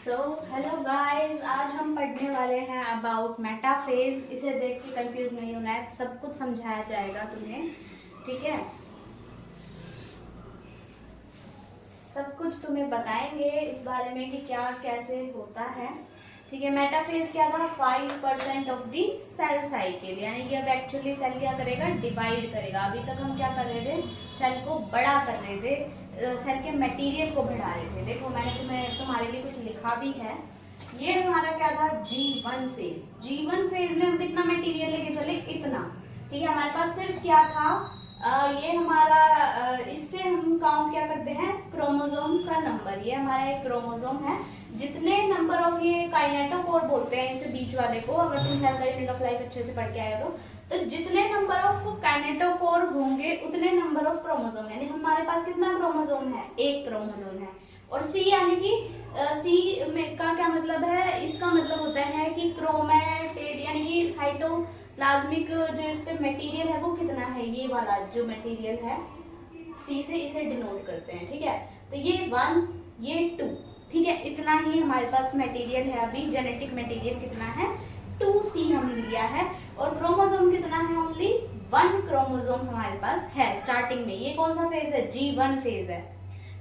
So hello guys, आज हम पढ़ने वाले हैं अबाउट मेटाफेज। इसे देख के कंफ्यूज नहीं होना है, सब कुछ समझाया जाएगा तुम्हें, ठीक है। सब कुछ तुम्हें बताएंगे इस बारे में कि क्या कैसे होता है, ठीक है। मेटाफेज क्या था? 5% ऑफ दी सेल साइकिल, यानी कि अब एक्चुअली सेल क्या करेगा? डिवाइड करेगा। अभी तक हम क्या कर रहे थे? सेल को बड़ा कर रहे थे, सेल के मटेरियल को बढ़ा रहे थे। देखो मैंने तुम्हारे लिए कुछ लिखा भी है। ये हमारा क्या था? G1 phase. G1 फेज में हम कितना मटेरियल लेके चले? इतना, ठीक है। हमारे पास सिर्फ क्या था? ये हमारा इससे हम काउंट क्या करते हैं? क्रोमोसोम का नंबर। ये हमारा एक क्रोमोसोम है। जितने नंबर ऑफ, ये काइनेटोकोर बोलते हैं इसे बीच वाले को, अगर तुम सेल का यूनिट ऑफ लाइफ अच्छे से पढ़ के आए हो तो जितने नंबर ऑफ काइनेटोकोर होंगे उतने नंबर ऑफ क्रोमोसोम, यानी हमारे पास कितना क्रोमोसोम है? एक क्रोमोसोम है। और सी यानी कि सी में का क्या मतलब है? इसका मतलब होता है कि क्रोमेटिड, यानी कि साइटोप्लाज्मिक जो इस पे मटेरियल है वो कितना है? ये वाला जो मटेरियल है, सी से इसे डिनोट करते हैं, ठीक है। तो ये 1, ये 2, ठीक है। इतना ही हमारे पास मटेरियल है। अभी जेनेटिक मटेरियल कितना है? 2C हम लिया है। और क्रोमोसोम कितना है? ओनली 1 क्रोमोसोम हमारे पास है स्टार्टिंग में। ये कौन सा फेज है? G1 फेज है।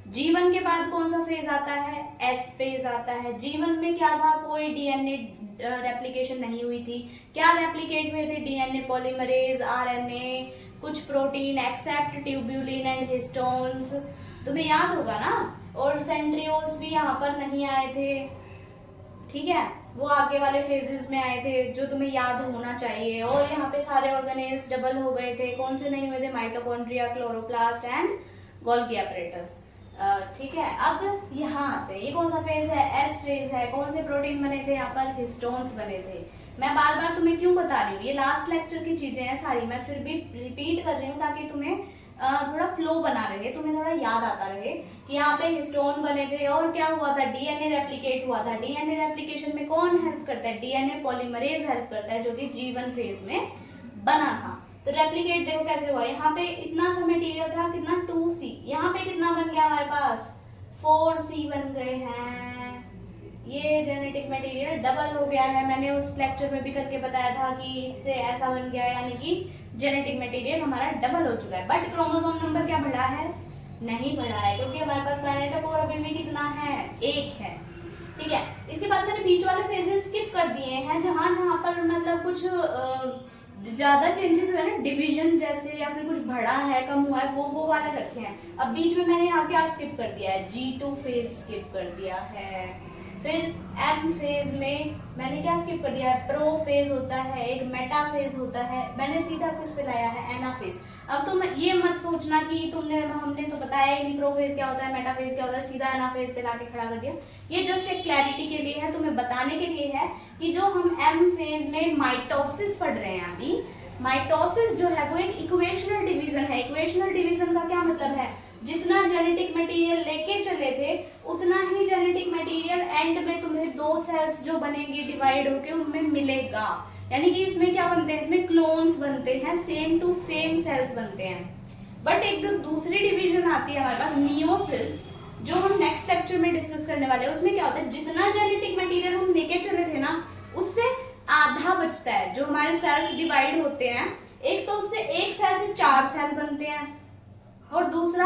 G1 के बाद कौन सा फेज आता है? S फेज आता है। G1 में क्या था? कोई डीएनए रेप्लिकेशन नहीं हुई थी। क्या रेप्लिकेट हुए थे? डीएनए पॉलीमरेज, आरएनए, कुछ protein except tubulin and histones, तुम्हें याद होगा ना। और सेंट्रियोल्स भी यहाँ पर नहीं आए थे, ठीक है। वो आगे वाले फेजेस में आए थे जो तुम्हें याद होना चाहिए। और यहाँ पे सारे ऑर्गेनेल्स डबल हो गए थे। कौन से नहीं हुए थे? Mitochondria, chloroplast and Golgi apparatus, ठीक है। अब यहाँ आते हैं, ये कौन सा फेज है? एस फेज है। कौन से प्रोटीन बने थे यहाँ पर? हिस्टोन्स बने थे। मैं बार बार तुम्हें क्यों बता रही हूँ? ये लास्ट लेक्चर की चीजें हैं सारी, मैं फिर भी रिपीट कर रही हूँ ताकि तुम्हें थोड़ा फ्लो बना रहे, तुम्हें थोड़ा याद आता रहे कि यहाँ पे हिस्टोन बने थे। और क्या हुआ था? डीएनए रेप्लिकेट हुआ था। डीएनए रेप्लिकेशन में कौन हेल्प करता है? डीएनए पॉलीमरेज हेल्प करता है, जो कि G1 फेज में बना था। तो रेप्लिकेट देखो कैसे हुआ। यहाँ पे इतना सा मटेरियल था, कितना? 2C। यहाँ पे कितना बन गया हमारे पास? 4C बन गए हैं। ये जेनेटिक मटेरियल डबल हो गया है। मैंने उस लेक्चर में भी करके बताया था कि इससे ऐसा बन गया, यानी कि जेनेटिक मटेरियल हमारा डबल हो चुका है। बट क्रोमोसोम नंबर क्या बढ़ा है? नहीं बढ़ा है, क्योंकि हमारे पास काइनेटोकोर अभी भी कितना है? 1 है, ठीक है। इसके बाद मैंने बीच वाले फेजेस स्किप कर दिए हैं, जहां जहां पर मतलब कुछ ज्यादा चेंजेस हुए ना, डिवीजन जैसे, या फिर कुछ बढ़ा है, कम हुआ है, वो वाले रखे हैं। अब बीच में मैंने यहाँ क्या स्किप कर दिया है? G2 फेज स्किप कर दिया है। फिर M फेज में मैंने क्या स्किप कर दिया है? प्रो फेज होता है, एक मेटा फेज होता है, मैंने सीधा कुछ पे लाया है एना फेज। अब तुम ये मत सोचना कि हमने तो बताया ही नहीं प्रो फेज क्या होता है, मेटा फेज क्या होता है, सीधा एना फेज पे लाके खड़ा कर दिया। ये जस्ट एक क्लैरिटी के लिए है, तुम्हें बताने के लिए है कि जो हम M फेज में माइटोसिस पढ़ रहे हैं अभी, माइटोसिस जो है वो एक इक्वेशनल डिवीजन है। इक्वेशनल डिवीजन का क्या मतलब है? जितना जेनेटिक मटेरियल लेके चले थे उतना ही जेनेटिक मटेरियल एंड में तुम्हें 2 सेल्स जो बनेंगे डिवाइड होके उनमें मिलेगा। यानी कि इसमें क्या बनते हैं? इसमें क्लोन्स बनते हैं, सेम टू सेम सेल्स बनते हैं। बट एक जो दूसरी डिवीजन आती है हमारे पास, मियोसिस, जो हम नेक्स्ट लेक्चर में डिस्कस करने वाले हैं, उसमें क्या होता है? जितना जेनेटिक मटेरियल हम लेके चले थे ना, उससे आधा बचता है। जो हमारे सेल्स डिवाइड होते हैं, एक तो उससे एक सेल से 4 सेल बनते हैं, और दूसरा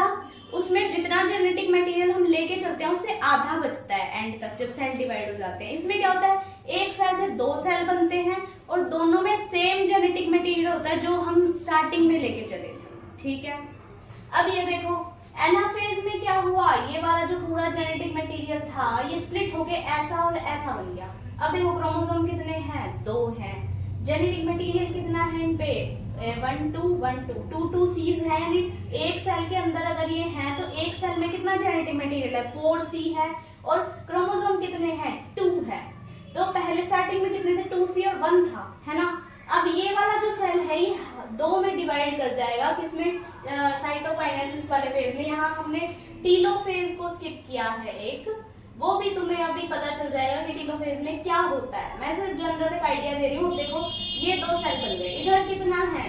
उसमें जितना जेनेटिक मटेरियल हम लेके चलते हैं उससे आधा बचता है एंड तक, जब सेल डिवाइड हो जाते हैं। इसमें क्या होता है? एक सेल से 2 सेल बनते हैं और दोनों में सेम जेनेटिक मटेरियल होता है जो हम स्टार्टिंग में लेके चले थे, ठीक है। अब ये देखो एनाफेज में क्या हुआ? ये वाला जो पूरा जेनेटिक मटेरियल था ये स्प्लिट होके ऐसा और ऐसा बन गया। अब देखो क्रोमोसोम कितने हैं? 2 हैं। जेनेटिक मटेरियल कितना है इन पे? 1 2 1 2 2 2 C's है, यानी एक सेल के अंदर अगर ये है तो एक सेल में कितना जेनेटिक मटेरियल है? 4C है। और क्रोमोसोम कितने हैं? 2 है। तो पहले स्टार्टिंग में कितने थे? 2C और 1 था, है ना। अब ये वाला जो सेल है ये 2 में डिवाइड कर जाएगा, किसमें? साइटोकाइनेसिस वाले फेज में। यहाँ हमने टीलोफेज को स्किप किया है एक, वो भी तुम्हें अभी पता चल जाएगा कि टीलोफेज में क्या होता है। मैं सिर्फ जनरल एक आइडिया दे रही हूँ। देखो ये 2 सेल बन गए, इधर कितना है?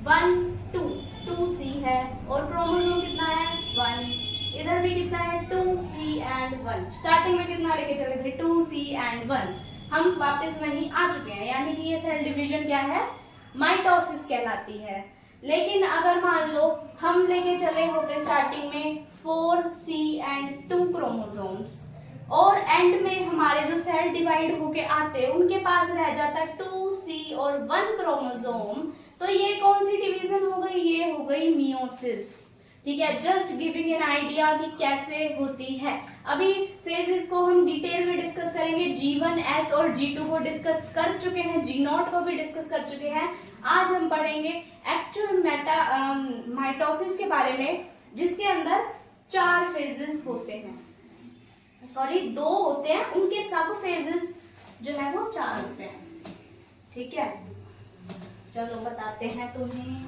1 2 2C है, और क्रोमोसोम कितना है? 1। इधर भी कितना है 2C&1। स्टार्टिंग में कितना लेके चले थे 2C&1, हम वापस वहीं आ चुके हैं, यानी कि ये सेल डिवीजन क्या है, माइटोसिस कहलाती है। लेकिन अगर मान लो हम लेके चले होते स्टार्टिंग में 4C&2 क्रोमोसोम्स और एंड में हमारे जो सेल डिवाइड होके आते उनके पास रह जाता 2C और 1 क्रोमोसोम, तो ये कौन सी डिवीजन हो गई, ये हो गई मियोसिस। ठीक है, जस्ट गिविंग एन आइडिया कि कैसे होती है। अभी फेजेस को हम डिटेल में डिस्कस करेंगे, G1S और G2 को डिस्कस कर चुके हैं, G0 को भी डिस्कस कर चुके हैं। आज हम पढ़ेंगे एक्चुअल माइटोसिस के बारे में, जिसके अंदर 4 फेजेस होते हैं, सॉरी 2 होते हैं, उनके सब फेजेस जो है वो 4 होते हैं। ठीक है, चलो बताते हैं तुम्हें।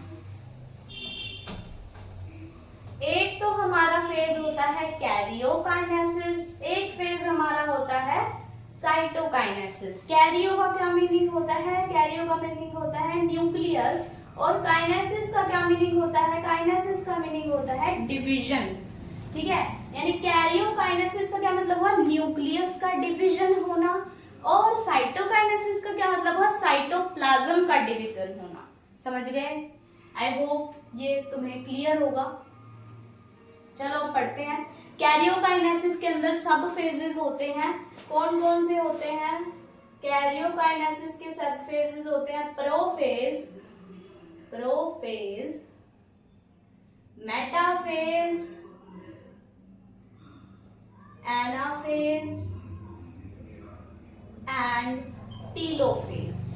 एक तो हमारा फेज होता है कैरियोकाइनेसिस, एक फेज हमारा होता है साइटोकाइनेसिस। कैरियो का क्या मीनिंग होता है, कैरियो का मीनिंग होता है न्यूक्लियस, और काइनेसिस का क्या मीनिंग होता है, काइनेसिस का मीनिंग होता है डिवीजन। ठीक है, यानी कैरियोकाइनेसिस का क्या मतलब हुआ, न्यूक्लियस का डिवीजन होना, और साइटोकाइनेसिस का क्या मतलब हुआ, साइटोप्लाज्म का डिवीजन होना। समझ गए? आई होप ये तुम्हें क्लियर होगा। चलो पढ़ते हैं। कैरियोकाइनेसिस के अंदर सब फेजेस होते हैं, कौन कौन से होते हैं, कैरियोकाइनेसिस के सब फेजेस होते हैं prophase, metaphase, anaphase and telophase.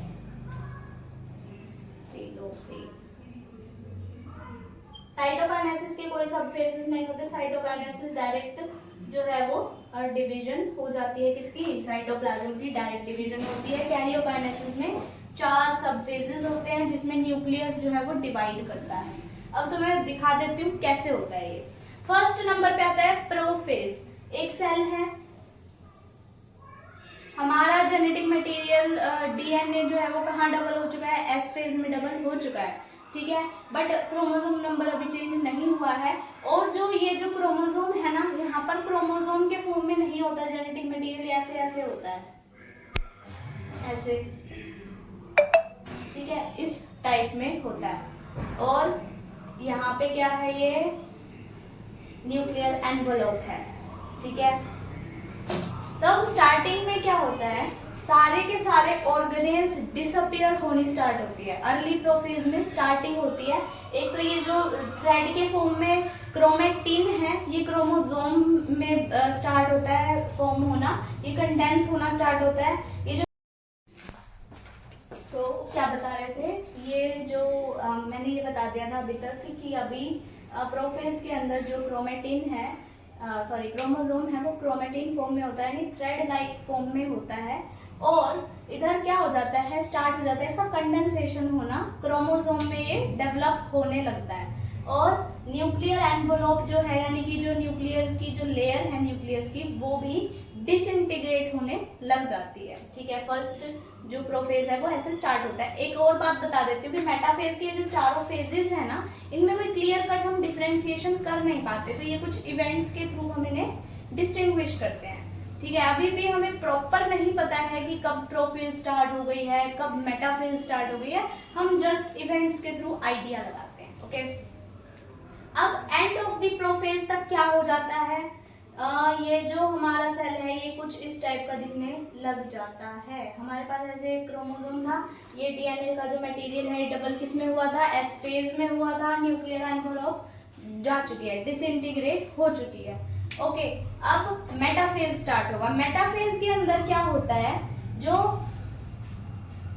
Cytokinesis के कोई सब फेजेस नहीं होते, साइटोकाइनेसिस डायरेक्ट जो है वो डिवीजन हो जाती है, किसकी, साइटोप्लाज्म की डायरेक्ट डिवीजन होती है। कैरियोकाइनेसिस में 4 सब फेजेस होते हैं, जिसमें न्यूक्लियस जो है वो डिवाइड करता है। अब तो मैं दिखा देती हूँ कैसे होता है ये। फर्स्ट नंबर पे आता है प्रोफेज। एक सेल है, हमारा जेनेटिक मटेरियल डीएनए जो है वो कहाँ डबल हो चुका है, एस फेज में डबल हो चुका है। ठीक है, बट क्रोमोसोम नंबर अभी चेंज नहीं हुआ है, और जो ये जो क्रोमोसोम है ना, यहाँ पर क्रोमोसोम के फॉर्म में नहीं होता जेनेटिक मटेरियल, ऐसे ऐसे होता है, ऐसे। ठीक है, इस टाइप में होता है, और यहाँ पे क्या है, ये न्यूक्लियर एनवेलोप है। ठीक है, तब स्टार्टिंग में क्या होता है, सारे के सारे ऑर्गेनेल्स डिसअपियर होनी स्टार्ट होती है। अर्ली प्रोफेज में स्टार्टिंग होती है, एक तो ये जो थ्रेड के फॉर्म में क्रोमेटिन है, ये क्रोमोसोम में स्टार्ट होता है फॉर्म होना, ये कंडेंस होना स्टार्ट होता है। ये जो क्या बता रहे थे, ये जो मैंने ये बता दिया था अभी तक कि अभी प्रोफेज के अंदर जो क्रोमेटिन है, क्रोमोसोम है, वो क्रोमेटिन फॉर्म में होता है, यानी थ्रेड लाइक फॉर्म में होता है, और इधर क्या हो जाता है, स्टार्ट हो जाता है इसका कंडेंसेशन होना, क्रोमोसोम में ये डेवलप होने लगता है, और न्यूक्लियर एनवेलोप जो है, यानी कि जो न्यूक्लियर की जो लेयर है न्यूक्लियस की, वो भी डिसइंटीग्रेट होने लग जाती है। ठीक है, फर्स्ट जो प्रोफेज है वो ऐसे स्टार्ट होता है। एक और बात बता देती हूँ कि मेटाफेज के जो 4 फेजेस है ना, इनमें कोई क्लियर कट हम डिफरेंशिएशन कर नहीं पाते, तो ये कुछ इवेंट्स के थ्रू हम इन्हें डिस्टिंग्विश करते हैं। ठीक है, अभी भी हमें प्रॉपर नहीं पता है कि कब प्रोफेज स्टार्ट हो गई है, कब मेटाफेज स्टार्ट हो गई है, हम जस्ट इवेंट्स के थ्रू आइडिया लगाते हैं। ओके, अब एंड ऑफ द प्रोफेज तक क्या हो जाता है, ये जो हमारा सेल है ये कुछ इस टाइप का दिखने लग जाता है। हमारे पास ऐसे क्रोमोसोम था, ये डीएनए का जो मटेरियल है डबल किस में हुआ था, एस फेज में हुआ था, न्यूक्लियर एनवेलोप जा चुकी है, डिसइंटीग्रेट हो चुकी है। ओके, अब मेटाफेज स्टार्ट होगा। मेटाफेज के अंदर क्या होता है, जो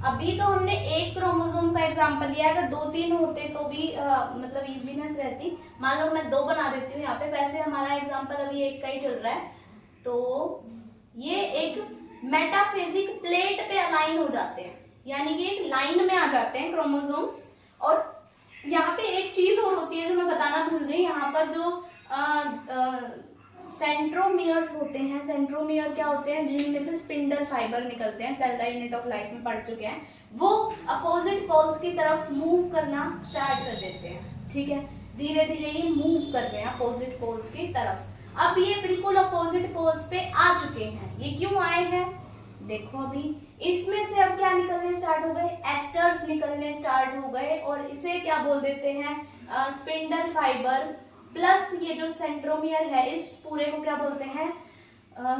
अभी तो हमने एक क्रोमोसोम का एग्जांपल लिया, अगर 2-3 होते तो भी मतलब इजीनेस रहती। मान लो मैं 2 बना देती हूँ यहाँ पे, वैसे हमारा एग्जांपल अभी एक का ही चल रहा है, तो ये एक मेटाफेजिक प्लेट पे अलाइन हो जाते हैं, यानी कि एक लाइन में आ जाते हैं क्रोमोसोम्स। और यहाँ पे एक चीज और होती है जो मैं बताना भूल गई, यहाँ पर जो सेंट्रोमियर्स होते हैं, सेंट्रोमियर क्या होते हैं, जिनमें से स्पिंडल फाइबर निकलते हैं, cell the unit of life में पढ़ चुके हैं, वो अपोजिट पोल्स की तरफ मूव करना स्टार्ट कर देते हैं। ठीक है, धीरे धीरे ये मूव कर रहे हैं अपोजिट पोल्स की तरफ। अब ये बिल्कुल अपोजिट पोल्स पे आ चुके हैं। ये क्यों आए हैं देखो, अभी इसमें से अब क्या निकलने स्टार्ट हो गए, एस्टर्स निकलने स्टार्ट हो गए, और इसे क्या बोल देते हैं, स्पिंडल फाइबर प्लस ये जो सेंट्रोमियर है, इस पूरे को क्या बोलते हैं,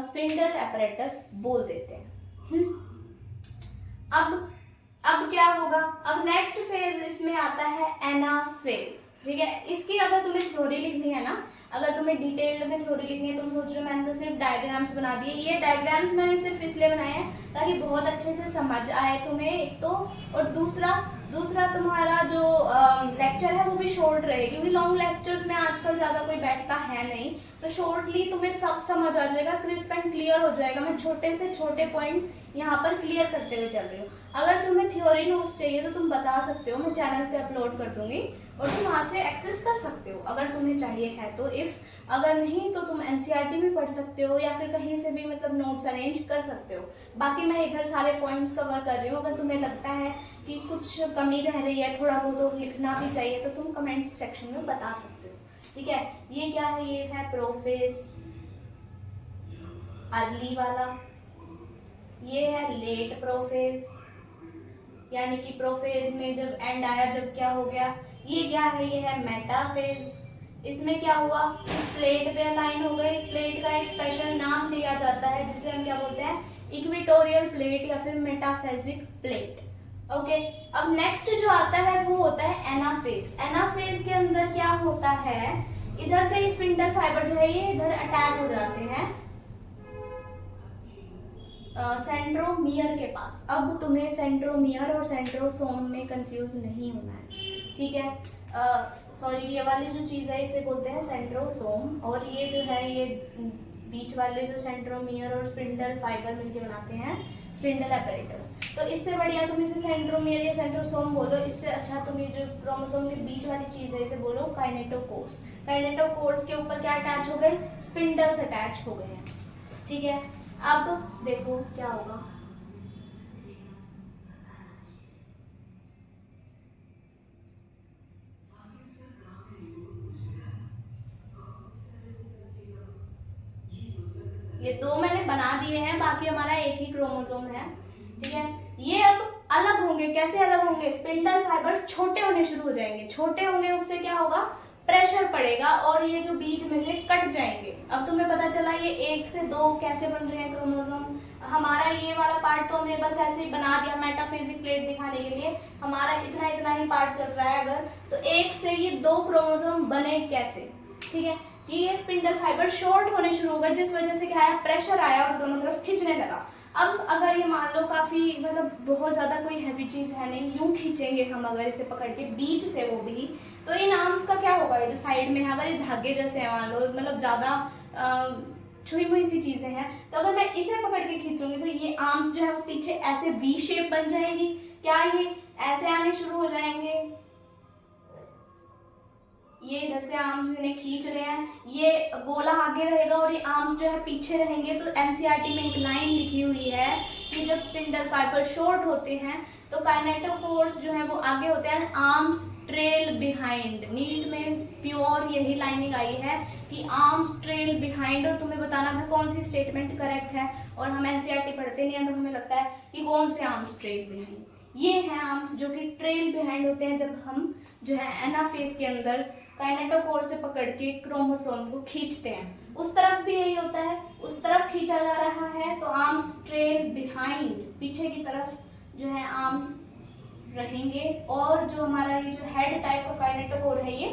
स्पिंडल एपरेटस बोल देते हैं। अब क्या होगा, अब नेक्स्ट फेज इसमें आता है एनाफेज, ठीक है। इसकी अगर तुम्हें थ्योरी लिखनी है ना, अगर तुम्हें डिटेल्ड में थ्योरी लिखनी है, तुम सोच रहे हो मैंने तो सिर्फ डायग्राम्स बना दिए, ये डायग्राम्स मैंने सिर्फ इसलिए बनाए हैं ताकि बहुत अच्छे से समझ आए तुम्हें, एक तो, और दूसरा तुम्हारा जो लेक्चर है वो भी शॉर्ट रहे, क्योंकि लॉन्ग लेक्चर्स में आजकल ज़्यादा कोई बैठता है नहीं, तो शॉर्टली तुम्हें सब समझ आ जाएगा, क्रिस्प एंड क्लियर हो जाएगा। मैं छोटे से छोटे पॉइंट यहाँ पर क्लियर करते हुए चल रही हूँ। अगर तुम्हें थ्योरी नोट्स चाहिए तो तुम बता सकते हो, मैं चैनल पे अपलोड कर दूंगी और तुम वहाँ से एक्सेस कर सकते हो अगर तुम्हें चाहिए है तो। अगर नहीं तो तुम एनसीईआरटी में पढ़ सकते हो या फिर कहीं से भी मतलब नोट्स अरेंज कर सकते हो। बाकी मैं इधर सारे पॉइंट्स कवर कर रही हूँ। अगर तुम्हें लगता है कि कुछ कमी रह रही है, थोड़ा बहुत तो लिखना भी चाहिए, तो तुम कमेंट सेक्शन में बता सकते हो, ठीक है। ये क्या है, ये है प्रोफेज अर्ली वाला, ये है लेट प्रोफेज, यानी कि प्रोफेज में जब एंड आया, जब क्या हो गया, ये क्या है, ये है मेटाफेज। इसमें क्या हुआ, इस प्लेट पे अलाइन हो गए, इस प्लेट का एक स्पेशल नाम दिया जाता है जिसे हम क्या बोलते हैं, इक्वेटोरियल प्लेट या फिर मेटाफेजिक प्लेट। ओके, अब नेक्स्ट जो आता है वो होता है एनाफेज। एनाफेज के अंदर क्या होता है, इधर से स्पिंडल फाइबर जो है ये इधर अटैच हो जाते हैं सेंट्रोमियर के पास। अब तुम्हें सेंट्रोमियर और सेंट्रोसोम में कंफ्यूज नहीं होना है, ठीक है। सॉरी, ये वाली जो चीज़ है इसे बोलते हैं सेंट्रोसोम, और ये जो है ये बीच वाले जो सेंट्रोमियर और स्पिंडल फाइबर मिलके बनाते हैं स्पिंडल एपरेटस। तो इससे बढ़िया तुम इसे सेंट्रोमियर या सेंट्रोसोम बोलो, इससे अच्छा तुम ये जो क्रोमोसोम के बीच वाली चीज़ है इसे बोलो काइनेटोकोर्स। काइनेटोकोर्स के ऊपर क्या अटैच हो गए, स्पिंडल्स अटैच हो गए हैं, ठीक है। अब देखो क्या होगा, ये दो मैंने बना दिए हैं, बाकी हमारा एक ही क्रोमोसोम है, ठीक है। ये अब अलग होंगे, कैसे अलग होंगे, स्पिंडल फाइबर छोटे होने शुरू हो जाएंगे, छोटे होंगे उससे क्या होगा, प्रेशर पड़ेगा और ये जो बीच में से कट जाएंगे। अब तुम्हें पता चला ये 1 से 2 कैसे बन रहे हैं क्रोमोसोम। हमारा ये वाला पार्ट तो हमने बस ऐसे ही बना दिया मेटाफिजिक प्लेट दिखाने के लिए, हमारा इतना ही पार्ट चल रहा है। अगर तो 1 से ये 2 क्रोमोसोम बने कैसे, ठीक है। ये स्पिंडल फाइबर शॉर्ट होने शुरू हो गए, जिस वजह से क्या है, प्रेशर आया और दोनों तरफ खींचने लगा। अब अगर ये मान लो काफी मतलब बहुत ज्यादा कोई हैवी चीज है नहीं, यूं खींचेंगे हम अगर इसे पकड़ के बीच से, वो भी तो इन आर्म्स का क्या होगा, ये जो साइड में है अगर ये धागे जैसे है मान लो, मतलब ज्यादा छुई मुई सी चीजें हैं, तो अगर मैं इसे पकड़ के खींचूंगी तो ये आर्म्स जो है वो पीछे ऐसे वी शेप बन जाएंगी, क्या ये ऐसे आने शुरू हो जाएंगे, ये इधर से आर्म्स इन्हें खींच रहे हैं, ये गोला आगे रहेगा और ये आर्म्स जो है पीछे रहेंगे। तो एनसीईआरटी में एक लाइन लिखी हुई है कि जब स्पिंडल फाइबर शॉर्ट होते हैं तो काइनेटोकोर्स जो है वो आगे होते हैं, आर्म्स ट्रेल बिहाइंड। नीट में प्योर यही लाइनिंग आई है कि आर्म्स ट्रेल बिहाइंड, और तुम्हें बताना था कौन सी स्टेटमेंट करेक्ट है, और हम एनसीईआरटी पढ़ते नहीं है तो हमें लगता है कि कौन से आर्म्स ट्रेल बिहाइंड। ये हैं आर्म्स जो कि ट्रेल बिहाइंड होते हैं जब हम जो है एनाफेज के अंदर काइनेटोकोर से पकड़ के क्रोमोसोम को खींचते हैं। उस तरफ भी यही होता है, उस तरफ खींचा जा रहा है तो आर्म्स ट्रेल बिहाइंड, पीछे की तरफ जो है आर्म्स रहेंगे, और जो हमारा ये जो हेड टाइप का काइनेटोकोर है ये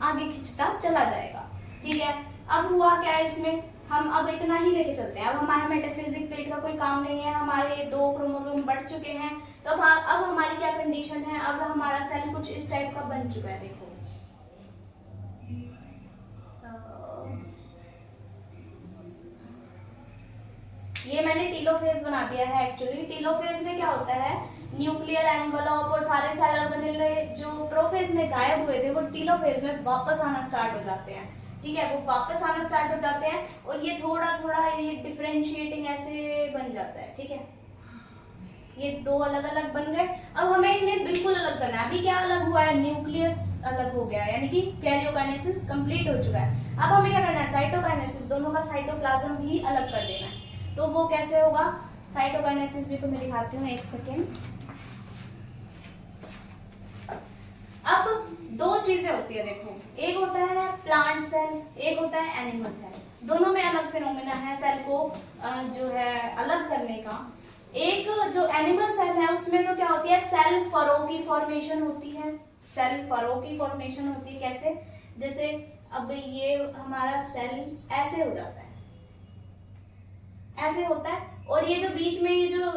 आगे खींचता चला जाएगा, ठीक है। अब हुआ क्या इसमें, हम अब इतना ही लेके चलते हैं। अब हमारा मेटाफिजिक प्लेट का कोई काम नहीं है, हमारे 2 क्रोमोसोम बढ़ चुके हैं, तो अब हमारी क्या कंडीशन है, अब हमारा सेल कुछ इस टाइप का बन चुका है। देखो ये मैंने टीलोफेज बना दिया है। एक्चुअली टीलोफेज में क्या होता है, न्यूक्लियर एनवलप और सारे सेल ऑर्गेनेल जो प्रोफेज में गायब हुए थे वो टीलोफेज में वापस आना स्टार्ट हो जाते हैं, ठीक है। वो वापस आना स्टार्ट हो जाते हैं और ये थोड़ा थोड़ा ये डिफरेंशिएटिंग ऐसे बन जाता है, ठीक है। ये दो अलग अलग बन गए। अब हमें इन्हें बिल्कुल अलग करना है। अभी क्या अलग हुआ है, न्यूक्लियस अलग हो गया है, यानी कि कैरियोकाइनेसिस कंप्लीट हो चुका है। अब हमें क्या करना है, साइटोकाइनेसिस, दोनों का साइटोप्लाज्म भी अलग कर देना है। तो वो कैसे होगा, साइटोकाइनेसिस भी तुम्हें दिखाती हूँ, एक सेकेंड। अब दो चीजें होती है, देखो, एक होता है प्लांट सेल, एक होता है एनिमल सेल। दोनों में अलग फिनोमेना है सेल को जो है अलग करने का। एक जो एनिमल सेल है उसमें तो क्या होती है, सेल फरो की फॉर्मेशन होती है। सेल फरो की फॉर्मेशन होती है कैसे, जैसे अब ये हमारा सेल ऐसे हो जाता है, ऐसे होता है, और ये जो बीच में ये जो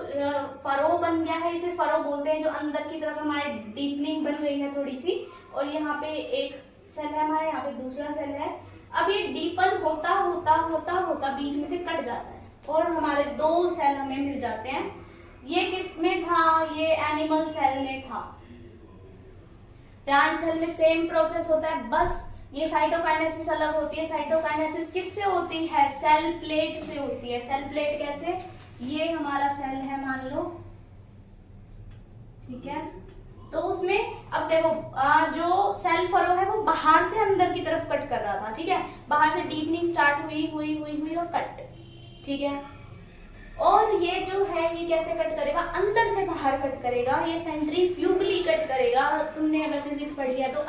फरो बन गया है इसे फरो बोलते हैं, जो अंदर की तरफ हमारे डीपनिंग बन गई है थोड़ी सी। और यहाँ पे एक सेल है हमारे, यहाँ पे दूसरा सेल है। अब ये डीपन होता होता होता होता बीच में से कट जाता है और हमारे दो सेल हमें मिल जाते हैं। ये किस में था, ये एनिमल सेल में था। प्लांट सेल में सेम प्रोसेस होता है, बस ये साइटोकाइनेसिस अलग होती है। साइटोकाइनेसिस किससे होती है, सेल प्लेट से होती है। सेल प्लेट कैसे, ये हमारा सेल है मान लो, ठीक है, तो उसमें अब देखो जो सेल फरो है वो बाहर से अंदर की तरफ कट कर रहा था, ठीक है, बाहर से डीपनिंग स्टार्ट हुई हुई हुई हुई और कट, ठीक है। और ये जो है ये कैसे कट करेगा, अंदर से बाहर कट करेगा, ये सेंट्रीफ्यूगली कट करेगा। तुमने अगर फिजिक्स पढ़ी है तो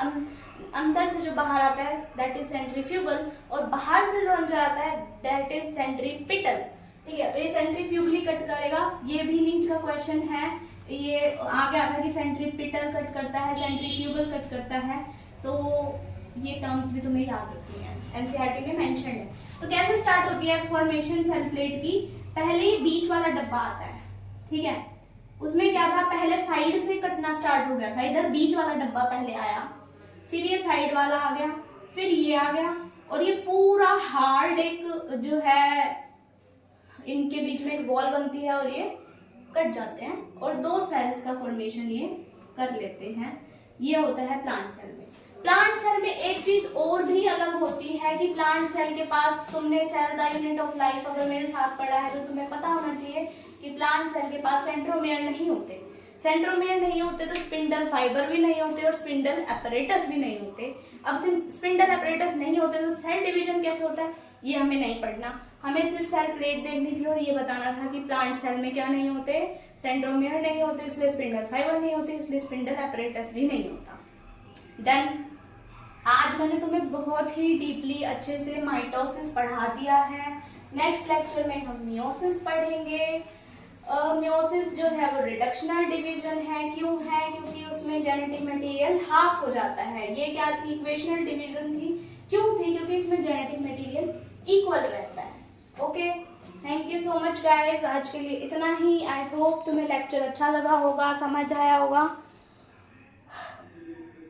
अंदर से जो बाहर आता है दैट इज सेंट्रीफ्यूगल, और बाहर से जो अंदर आता है दैट इज सेंट्रीपिटल, ठीक है। तो ये सेंट्रीफ्यूगली कट करेगा, ये भी नीट का क्वेश्चन है, ये आ गया था कि सेंट्रीपिटल कट करता है, सेंट्रीफ्यूगल कट करता है, तो ये टर्म्स भी तुम्हें याद रखनी है, एनसीईआरटी में मेंशन है। तो कैसे स्टार्ट होती है फॉर्मेशन सेल प्लेट की, पहले बीच वाला डब्बा आता है, ठीक है, उसमें क्या था, पहले साइड से कटना स्टार्ट हो गया था, इधर बीच वाला डब्बा पहले आया, फिर ये साइड वाला आ गया, फिर ये आ गया, और ये पूरा हार्ड एक जो है इनके बीच में एक वॉल बनती है और ये कट जाते हैं और दो सेल्स का फॉर्मेशन ये कर लेते हैं। ये होता है प्लांट सेल में। प्लांट सेल में एक चीज और भी अलग होती है कि प्लांट सेल के पास, तुमने cell the unit of life अगर मेरे साथ पढ़ा है तो तुम्हें पता होना चाहिए कि प्लांट सेल के पास सेंट्रोमेयर नहीं होते। सेंट्रोमेयर नहीं होते तो स्पिंडल फाइबर भी नहीं होते और स्पिंडल अपैरेटस भी नहीं होते। अब स्पिंडल अपैरेटस नहीं होते तो सेल डिवीजन कैसे होता है ये हमें नहीं पढ़ना, हमें सिर्फ सेल प्लेट देखनी थी और ये बताना था कि प्लांट सेल में क्या नहीं होते, सेंट्रोमेयर नहीं होते इसलिए स्पिंडल फाइबर नहीं होते, इसलिए स्पिंडल अपैरेटस भी नहीं होता। डन। आज मैंने तुम्हें बहुत ही डीपली अच्छे से माइटोसिस पढ़ा दिया है। नेक्स्ट लेक्चर में हम मियोसिस पढ़ेंगे। मियोसिस जो है वो रिडक्शनल डिवीजन है, क्यों है, क्योंकि उसमें जेनेटिक मटेरियल हाफ हो जाता है। ये क्या थी, इक्वेशनल डिवीजन थी, क्यों थी, क्योंकि इसमें जेनेटिक मटेरियल इक्वल रहता है। Okay, thank you so much guys, आज के लिए इतना ही। आई होप तुम्हें लेक्चर अच्छा लगा होगा, समझ आया होगा।